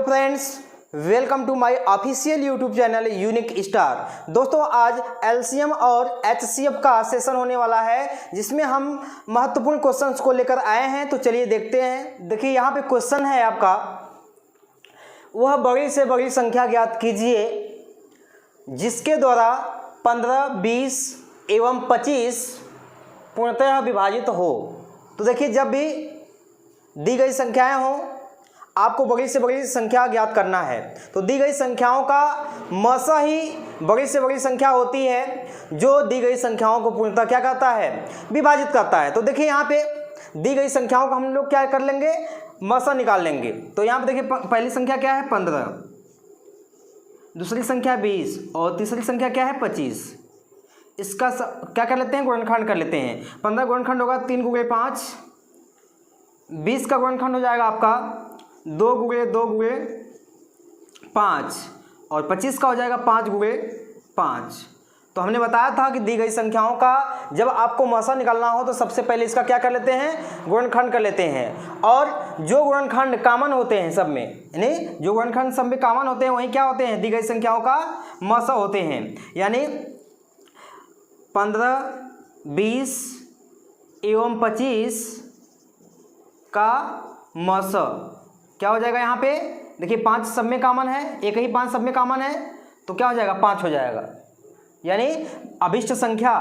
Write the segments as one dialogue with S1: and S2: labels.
S1: Friends, welcome to my official YouTube channel unique star. दोस्तों, आज LCM और HCF का सेशन होने वाला है, जिसमें हम महत्वपूर्ण क्वेश्चंस को लेकर आए हैं। तो चलिए देखते हैं। देखिए, यहाँ पे क्वेश्चन है आपका, वह बड़ी से बड़ी संख्या ज्ञात कीजिए जिसके द्वारा 15, 20 एवं 25 पूर्णतः विभाजित हो। तो देखिए, जब भी दी गई संख्याएं हों, आपको बड़ी से बड़ी संख्या ज्ञात करना है। तो दी गई संख्याओं का मसा ही बड़ी से बड़ी संख्या होती है, जो दी गई संख्याओं को पूर्णतः क्या करता है, विभाजित करता है। तो देखिए, यहाँ पे दी गई संख्याओं को हम लोग क्या कर लेंगे, मसा निकाल लेंगे। तो यहाँ पे देखिए, पहली संख्या क्या है 15, दूसरी संख्या 20 और तीसरी संख्या क्या है 25। इसका क्या कर लेते हैं, गुणनखंड कर लेते हैं। 15 गुणनखंड होगा 3 गुणे 5, 20 का गुणनखंड हो जाएगा आपका 2 गुणे 2 गुणे 5 और 25 का हो जाएगा 5 गुणे 5। तो हमने बताया था कि दी गई संख्याओं का जब आपको मसा निकालना हो तो सबसे पहले इसका क्या कर लेते हैं, गुणनखंड कर लेते हैं। और जो गुणनखंड कॉमन होते हैं सब में, यानी जो गुणनखंड सब में कॉमन होते हैं वही क्या होते हैं, दी गई संख्याओं का मसा होते हैं। यानी 15, 20 एवं 25 का मसा क्या हो जाएगा। यहाँ पे देखिए, 5 सब में कॉमन है, एक ही 5 सब में कॉमन है, तो क्या हो जाएगा, 5 हो जाएगा। यानी अभिष्ट संख्या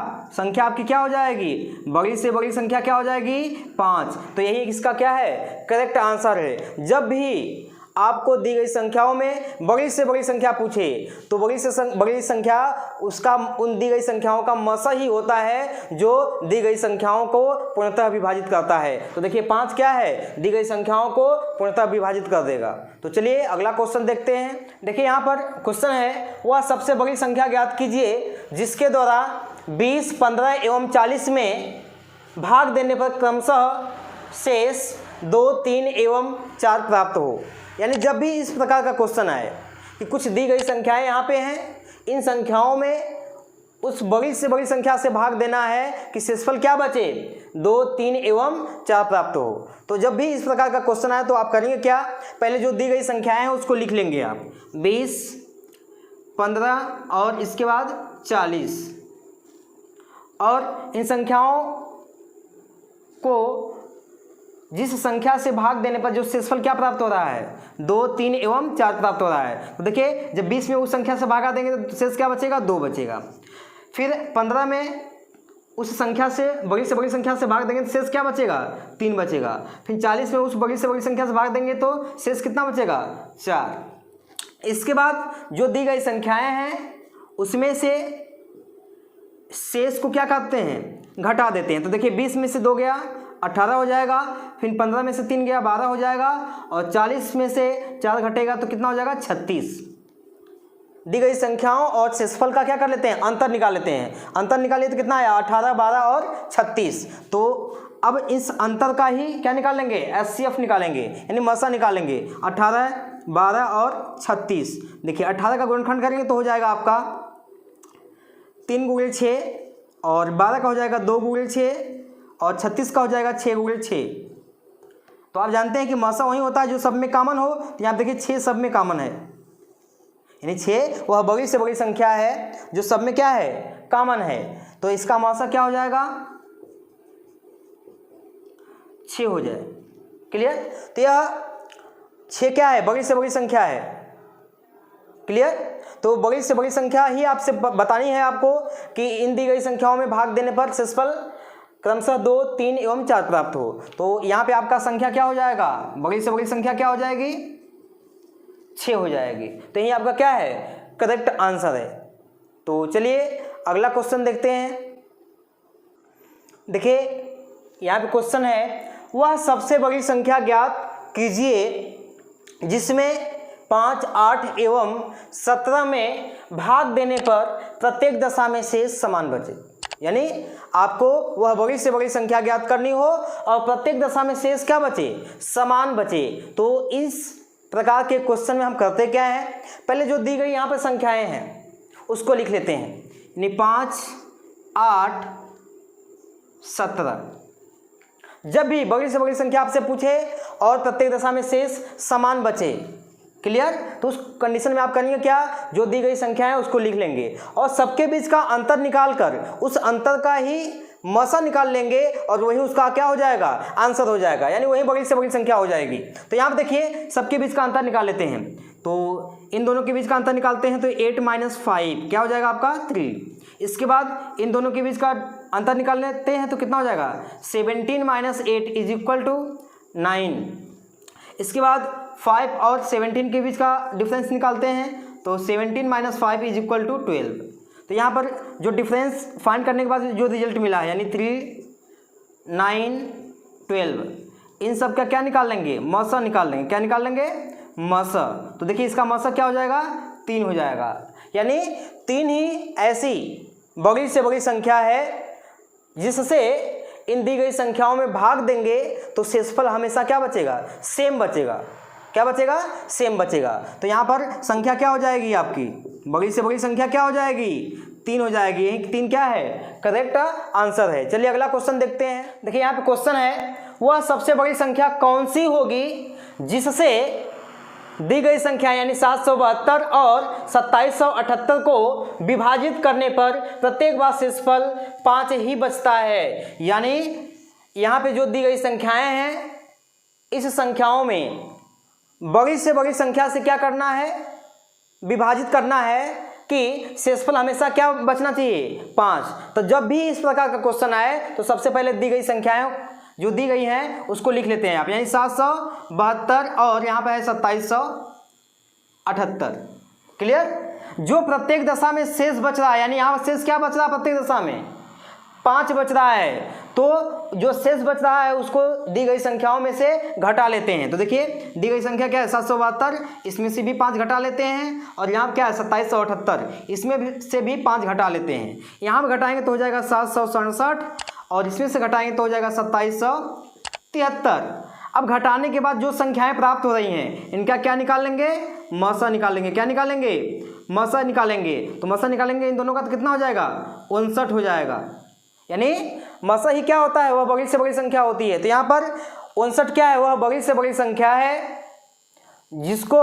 S1: आपकी क्या हो जाएगी, बड़ी से बड़ी संख्या क्या हो जाएगी, 5। तो यही इसका क्या है, करेक्ट आंसर है। जब भी आपको दी गई संख्याओं में बड़ी से बड़ी संख्या पूछे तो बड़ी संख्या उसका उन दी गई संख्याओं का मसा ही होता है, जो दी गई संख्याओं को पूर्णतः विभाजित करता है। तो देखिए, 5 क्या है, दी गई संख्याओं को पूर्णतः विभाजित कर देगा। तो चलिए अगला क्वेश्चन देखते हैं। देखिए, यहाँ पर क्वेश्चन है, वह सबसे बड़ी संख्या ज्ञात कीजिए जिसके द्वारा 20, 15 एवं 40 में भाग देने पर क्रमशः शेष 2, 3 एवं 4 प्राप्त हो। यानी जब भी इस प्रकार का क्वेश्चन आए कि कुछ दी गई संख्याएं यहाँ पे हैं, इन संख्याओं में उस बड़ी से बड़ी संख्या से भाग देना है कि शेषफल क्या बचे, 2, 3 एवं 4 प्राप्त हो। तो जब भी इस प्रकार का क्वेश्चन आए तो आप करेंगे क्या, पहले जो दी गई संख्याएं हैं उसको लिख लेंगे आप, 20, 15 और इसके बाद 40। और इन संख्याओं को जिस संख्या से भाग देने पर जो शेषफल क्या प्राप्त हो रहा है, 2, 3 एवं 4 प्राप्त हो रहा है। तो देखिए, जब 20 में उस संख्या से भागा देंगे तो शेष क्या बचेगा, 2 बचेगा। फिर 15 में उस संख्या से बड़ी संख्या से भाग देंगे तो शेष क्या बचेगा, 3 बचेगा। फिर 40 में उस बड़ी से बड़ी संख्या से भाग देंगे तो शेष कितना बचेगा, 4। इसके बाद जो दी गई संख्याएं हैं उसमें से शेष को क्या करते हैं, घटा देते हैं। तो देखिए, 20 में से 2 गया 18 हो जाएगा, फिर 15 में से 3 गया 12 हो जाएगा, और 40 में से 4 घटेगा तो कितना हो जाएगा, 36। दी गई संख्याओं और शेषफल का क्या कर लेते हैं, अंतर निकाल लेते हैं। अंतर निकालिए तो कितना आया, 18, 12 और 36। तो अब इस अंतर का ही क्या निकालेंगे, एचसीएफ निकालेंगे, यानी मसा निकालेंगे। 18, 12 और 36। देखिए, 18 का गुणनखंड करेंगे तो हो जाएगा आपका 3 गुणे 6, और 12 का हो जाएगा 2 गुणे 6, और 36 का हो जाएगा 6 गुणे 6। तो आप जानते हैं कि मसा वही होता है जो सब में कॉमन हो। तो यहाँ देखिए, 6 सब में कॉमन है, यानी 6 वह बड़ी से बड़ी संख्या है जो सब में क्या है, कॉमन है। तो इसका मसा क्या हो जाएगा, 6 हो जाए। क्लियर। तो यह 6 क्या है, बड़ी से बड़ी संख्या है। क्लियर। तो बड़ी से बड़ी संख्या ही आपसे बतानी है आपको कि इन दी गई संख्याओं में भाग देने पर शेषफल क्रमशः 2, 3 एवं 4 प्राप्त हो। तो यहाँ पे आपका संख्या क्या हो जाएगा, बड़ी से बड़ी संख्या क्या हो जाएगी, 6 हो जाएगी। तो यही आपका क्या है, करेक्ट आंसर है। तो चलिए अगला क्वेश्चन देखते हैं। देखिए, यहाँ पे क्वेश्चन है, वह सबसे बड़ी संख्या ज्ञात कीजिए जिसमें 5, 8 एवं 17 में भाग देने पर प्रत्येक दशा में शेष समान बचे। यानी आपको वह बड़ी से बड़ी संख्या ज्ञात करनी हो और प्रत्येक दशा में शेष क्या बचे, समान बचे। तो इस प्रकार के क्वेश्चन में हम करते क्या है, पहले जो दी गई यहाँ पर संख्याएं हैं उसको लिख लेते हैं। यानी 5, 8, 17। जब भी बड़ी से बड़ी संख्या आपसे पूछे और प्रत्येक दशा में शेष समान बचे, क्लियर। तो उस कंडीशन में आप करेंगे क्या, जो दी गई संख्या है उसको लिख लेंगे और सबके बीच का अंतर निकाल कर उस अंतर का ही मसा निकाल लेंगे और वही उसका क्या हो जाएगा, आंसर हो जाएगा, यानी वही बड़ी से बड़ी संख्या हो जाएगी। तो यहाँ पर देखिए सबके बीच का अंतर निकाल लेते हैं, तो इन दोनों के बीच का अंतर निकालते हैं तो 8 - 5 क्या हो जाएगा आपका 3। इसके बाद इन दोनों के बीच का अंतर निकाल लेते हैं तो कितना हो जाएगा 17 - 8 = 9। इसके बाद 5 और 17 के बीच का डिफरेंस निकालते हैं तो 17 - 5 = 12। तो यहाँ पर जो डिफरेंस फाइंड करने के बाद जो रिजल्ट मिला है यानी 3, 9, 12, इन सब का क्या निकाल लेंगे, मसा निकाल लेंगे। क्या निकाल लेंगे, मसा। तो देखिए इसका मसा क्या हो जाएगा 3 हो जाएगा, यानी 3 ही ऐसी बड़ी से बड़ी संख्या है जिससे इन दी गई संख्याओं में भाग देंगे तो शेषफल हमेशा क्या बचेगा, सेम बचेगा। क्या बचेगा, सेम बचेगा। तो यहाँ पर संख्या क्या हो जाएगी आपकी, बड़ी से बड़ी संख्या क्या हो जाएगी 3 हो जाएगी। 3 क्या है, करेक्ट आंसर है। चलिए अगला क्वेश्चन देखते हैं। देखिए यहाँ पे क्वेश्चन है, वह सबसे बड़ी संख्या कौन सी होगी जिससे दी गई संख्या यानी 772 और 2778 को विभाजित करने पर प्रत्येक बार शेषफल 5 ही बचता है। यानी यहाँ पे जो दी गई संख्याएं हैं इस संख्याओं में बड़ी से बड़ी संख्या से क्या करना है, विभाजित करना है कि शेषफल हमेशा क्या बचना चाहिए 5। तो जब भी इस प्रकार का क्वेश्चन आए तो सबसे पहले दी गई संख्याएं जो दी गई हैं उसको लिख लेते हैं आप, यानी 772 और यहाँ पे है 2778। क्लियर। जो प्रत्येक दशा में शेष बच रहा है, यानी यहाँ शेष क्या बच रहा है, प्रत्येक दशा में 5 बच रहा है, तो जो शेष बच रहा है उसको दी गई संख्याओं में से घटा लेते हैं। तो देखिए दी गई संख्या क्या है 772, इसमें से भी 5 घटा लेते हैं, और यहाँ क्या है 2778, इसमें भी से भी 5 घटा लेते हैं। यहाँ पर घटाएंगे तो हो जाएगा 767 और इसमें से घटाएंगे तो हो जाएगा 2773। अब घटाने के बाद जो संख्याएं प्राप्त हो रही हैं इनका क्या निकाल लेंगे, मसा निकालेंगे। क्या निकालेंगे, मसा निकालेंगे। तो मसा निकालेंगे इन दोनों का तो कितना हो जाएगा 59 हो जाएगा। यानी मसा ही क्या होता है, वह बड़ी से बड़ी संख्या होती है। तो यहाँ पर 59 क्या है, वह बड़ी से बड़ी संख्या है जिसको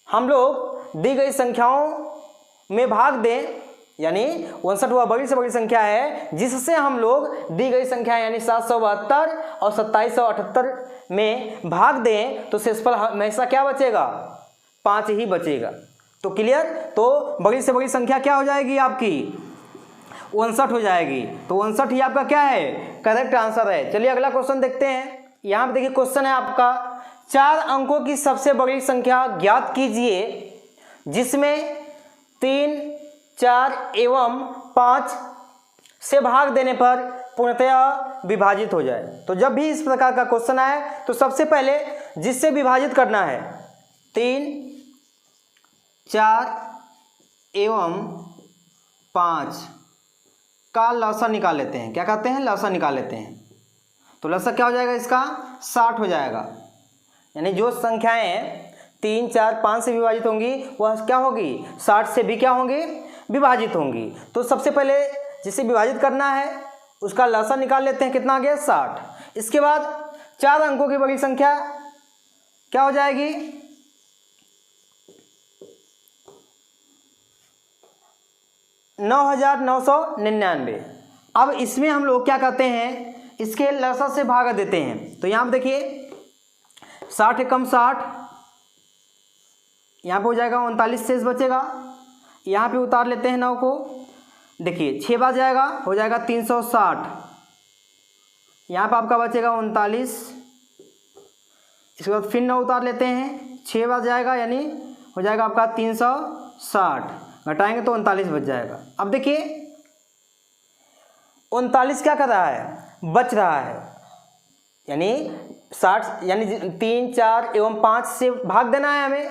S1: हम लोग दी गई संख्याओं में भाग दें, यानी 59 वह बड़ी से बड़ी संख्या है जिससे हम लोग दी गई संख्या यानी 772 और 2778 में भाग दें तो शेषफल हमेशा क्या बचेगा, 5 ही बचेगा। तो क्लियर। तो बड़ी से बड़ी संख्या क्या हो जाएगी आपकी 59 हो जाएगी। तो 59 ही आपका क्या है, करेक्ट आंसर है। चलिए अगला क्वेश्चन देखते हैं। यहाँ पे देखिए क्वेश्चन है आपका 4 अंकों की सबसे बड़ी संख्या ज्ञात कीजिए जिसमें 3, 4 एवं 5 से भाग देने पर पूर्णतया विभाजित हो जाए। तो जब भी इस प्रकार का क्वेश्चन आए तो सबसे पहले जिससे विभाजित करना है 3, 4 एवं 5 का लसा निकाल लेते हैं। क्या कहते हैं, लसा निकाल लेते हैं। तो लसा क्या हो जाएगा इसका 60 हो जाएगा। यानी जो संख्याएं 3, 4, 5 से विभाजित होंगी वह क्या होगी 60 से भी क्या होंगी, विभाजित होंगी। तो सबसे पहले जिसे विभाजित करना है उसका लसा निकाल लेते हैं। कितना आ गया 60। इसके बाद 4 अंकों की बड़ी संख्या क्या हो जाएगी 9999। अब इसमें हम लोग क्या करते हैं, इसके लसा से भाग देते हैं। तो यहाँ पे देखिए 60 एकम 60, यहाँ पे हो जाएगा 39 शेष बचेगा। यहाँ पे उतार लेते हैं 9 को, देखिए 6 बार जाएगा हो जाएगा 360। यहाँ पे आपका बचेगा 39। इसके बाद फिर 9 उतार लेते हैं, 6 बार जाएगा यानी हो जाएगा आपका 360, घटाएंगे तो 39 बच जाएगा। अब देखिए 39 क्या कर रहा है, बच रहा है, यानी 60 यानी 3, 4 एवं 5 से भाग देना है हमें।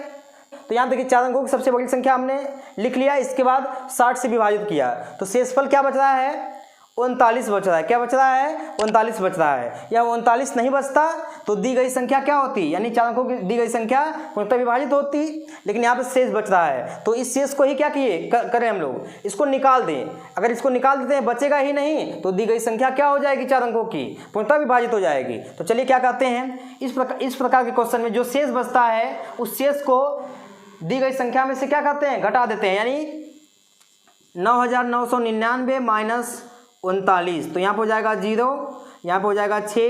S1: तो यहाँ देखिए 4 अंकों की सबसे बड़ी संख्या हमने लिख लिया, इसके बाद 60 से विभाजित किया तो शेषफल क्या बच रहा है 39 बच रहा है। क्या बच रहा है 39 बच रहा है। या 39 नहीं बचता तो दी गई संख्या क्या होती, यानी 4 अंकों की दी गई संख्या पूर्णतः विभाजित होती। लेकिन यहाँ पे शेष बच रहा है, तो इस शेष को ही क्या करें हम लोग, इसको निकाल दें। अगर इसको निकाल देते हैं बचेगा ही नहीं, तो दी गई संख्या क्या हो जाएगी, 4 अंकों की पूर्णतः विभाजित हो जाएगी। तो चलिए क्या कहते हैं, इस प्रकार के क्वेश्चन में जो शेष बचता है उस शेष को दी गई संख्या में से क्या करते हैं, घटा देते हैं। यानी 9999 माइनस 39, तो यहाँ पर हो जाएगा 0, यहाँ पर हो जाएगा 6,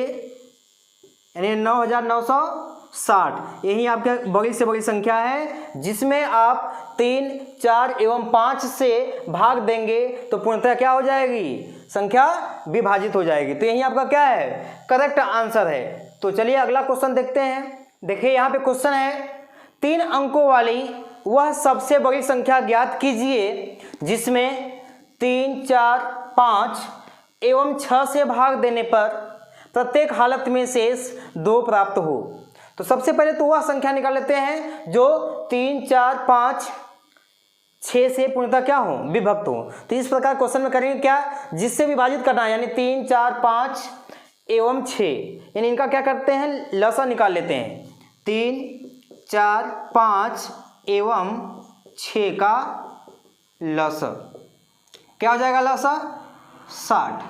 S1: यानी 9960। यही आपका बड़ी से बड़ी संख्या है, जिसमें आप 3, 4 एवं 5 से भाग देंगे तो पूर्णतः क्या हो जाएगी, संख्या विभाजित हो जाएगी। तो यही आपका क्या है, करेक्ट आंसर है। तो चलिए अगला क्वेश्चन देखते हैं। देखिए यहाँ पे क्वेश्चन है, 3 अंकों वाली वह सबसे बड़ी संख्या ज्ञात कीजिए जिसमें 3, 4, 5 एवं 6 से भाग देने पर प्रत्येक हालत में शेष 2 प्राप्त हो। तो सबसे पहले तो वह संख्या निकाल लेते हैं जो 3, 4, 5, 6 से पूर्णतः क्या हो, विभक्त हो। तो इस प्रकार क्वेश्चन में करेंगे क्या, जिससे विभाजित करना है, यानी 3, 4, 5 एवं 6, यानी इनका क्या करते हैं, लसा निकाल लेते हैं। 3, 4, 5 एवं 6 का लसा क्या हो जाएगा, लसा 60।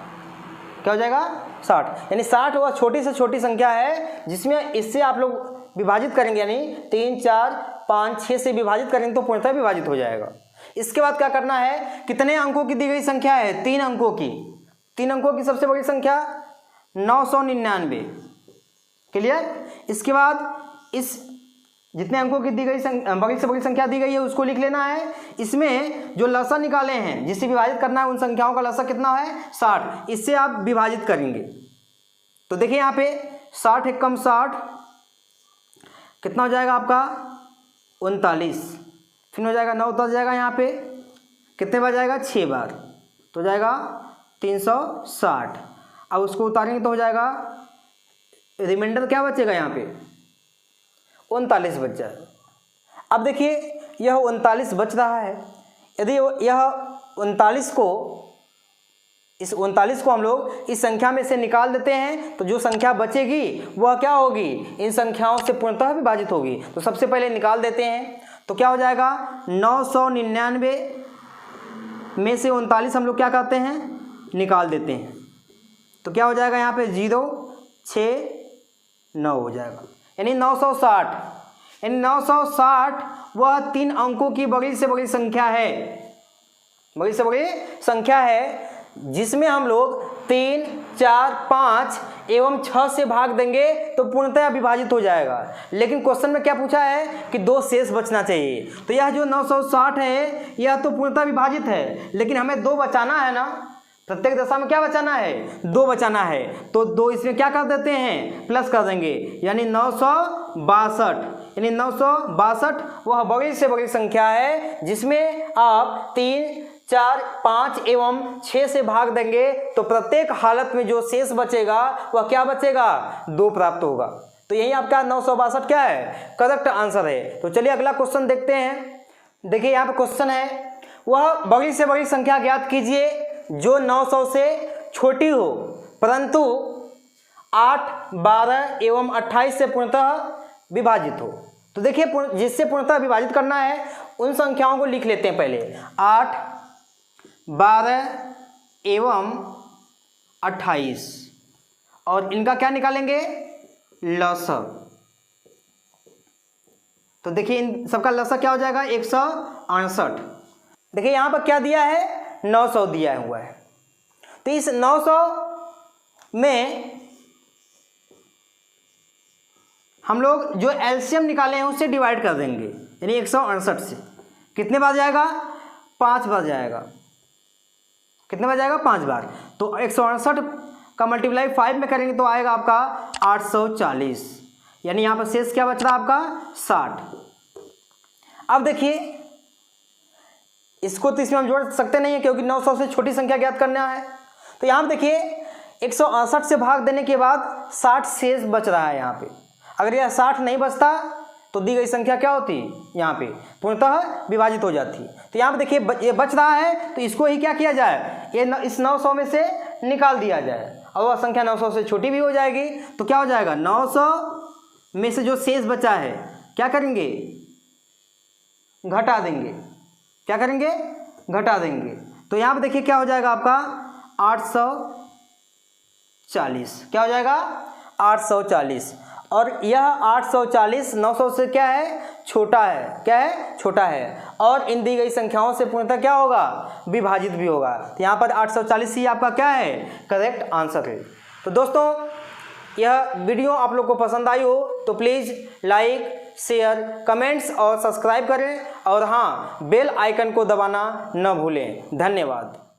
S1: क्या हो जाएगा, 60। यानी 60 वह छोटी से छोटी संख्या है जिसमें इससे आप लोग विभाजित करेंगे, यानी 3, 4, 5, 6 से विभाजित करेंगे तो पूर्णतः विभाजित हो जाएगा। इसके बाद क्या करना है, कितने अंकों की दी गई संख्या है, 3 अंकों की। 3 अंकों की सबसे बड़ी संख्या 999, क्लियर। इसके बाद इस जितने अंकों की दी गई बड़ी से बड़ी संख्या दी गई है उसको लिख लेना है। इसमें जो लसा निकाले हैं, जिससे विभाजित करना है, उन संख्याओं का लसा कितना है, 60। इससे आप विभाजित करेंगे तो देखिए यहाँ पे 60 एकम 60, कितना हो जाएगा आपका 39, फिर हो जाएगा 9 10 जाएगा, यहाँ पे कितने बार जाएगा, 6 बार, तो जाएगा 360। अब उसको उतारेंगे तो हो जाएगा, रिमाइंडर क्या बचेगा, यहाँ पे 39 बच जाएगा। अब देखिए यह 39 बच रहा है, यदि यह 39 को हम लोग इस संख्या में से निकाल देते हैं तो जो संख्या बचेगी वह क्या होगी, इन संख्याओं से पूर्णतः विभाजित होगी। तो सबसे पहले निकाल देते हैं, तो क्या हो जाएगा, 999 में से 39 हम लोग क्या करते हैं, निकाल देते हैं। तो क्या हो जाएगा, यहाँ पे 0, 6, 9 हो जाएगा, यानी 960। यानी 960 वह 3 अंकों की बड़ी से बड़ी संख्या है, बड़ी से बड़ी संख्या है जिसमें हम लोग 3, 4, 5 एवं 6 से भाग देंगे तो पूर्णतः विभाजित हो जाएगा। लेकिन क्वेश्चन में क्या पूछा है कि 2 शेष बचना चाहिए। तो यह जो 960 है यह तो पूर्णतः विभाजिट है, लेकिन हमें 2 बचाना है ना, प्रत्येक दशा में क्या बचाना है, 2 बचाना है। तो 2 इसमें क्या कर देते हैं, प्लस कर देंगे, यानी 962। यानी 962 वह बड़ी से बड़ी संख्या है जिसमें आप 3, 4, 5 एवं 6 से भाग देंगे तो प्रत्येक हालत में जो शेष बचेगा वह क्या बचेगा, 2 प्राप्त होगा। तो यही आपका 962 क्या है, करेक्ट आंसर है। तो चलिए अगला क्वेश्चन देखते हैं। देखिए यहाँ पे क्वेश्चन है, वह बड़ी से बड़ी संख्या ज्ञात कीजिए जो 900 से छोटी हो परंतु 8, 12 एवं 28 से पूर्णतः विभाजित हो। तो देखिए जिससे पूर्णतः विभाजित करना है उन संख्याओं को लिख लेते हैं पहले, 8, 12 एवं 28, और इनका क्या निकालेंगे, लसा। तो देखिए इन सबका लसा क्या हो जाएगा, 168। देखिए यहाँ पर क्या दिया है, 900 दिया हुआ है। तो इस 900 में हम लोग जो एलसीएम निकाले हैं उससे डिवाइड कर देंगे, यानी 168 से कितने बार जाएगा, 5 बार जाएगा। कितने बार जाएगा, 5 बार। तो 168 का मल्टीप्लाई 5 में करेंगे तो आएगा आपका 840, यानी यहाँ पर शेष क्या बच रहा है आपका, 60। अब देखिए इसको तो इसमें हम जोड़ सकते नहीं है क्योंकि 900 से छोटी संख्या ज्ञात करना है। तो यहाँ पर देखिए 168 से भाग देने के बाद 60 शेष बच रहा है यहाँ पे। अगर यह 60 नहीं बचता तो दी गई संख्या क्या होती, यहाँ पे पूर्णतः विभाजित हो जाती। तो यहाँ पे देखिए ये बच रहा है तो इसको ही क्या किया जाए, ये इस 900 में से निकाल दिया जाए और वह संख्या 900 से छोटी भी हो जाएगी तो क्या हो जाएगा, 900 में से जो शेष बचा है क्या करेंगे, घटा देंगे। क्या करेंगे, घटा देंगे। तो यहाँ पे देखिए क्या हो जाएगा आपका 840। क्या हो जाएगा, 840। और यह 840 900 से क्या है, छोटा है। क्या है, छोटा है। और इन दी गई संख्याओं से पूर्णतः क्या होगा, विभाजित भी होगा। तो यहाँ पर 840 ही आपका क्या है, करेक्ट आंसर है। तो दोस्तों यह वीडियो आप लोग को पसंद आई हो तो प्लीज़ लाइक, शेयर, कमेंट्स और सब्सक्राइब करें और हाँ, बेल आइकन को दबाना न भूलें। धन्यवाद।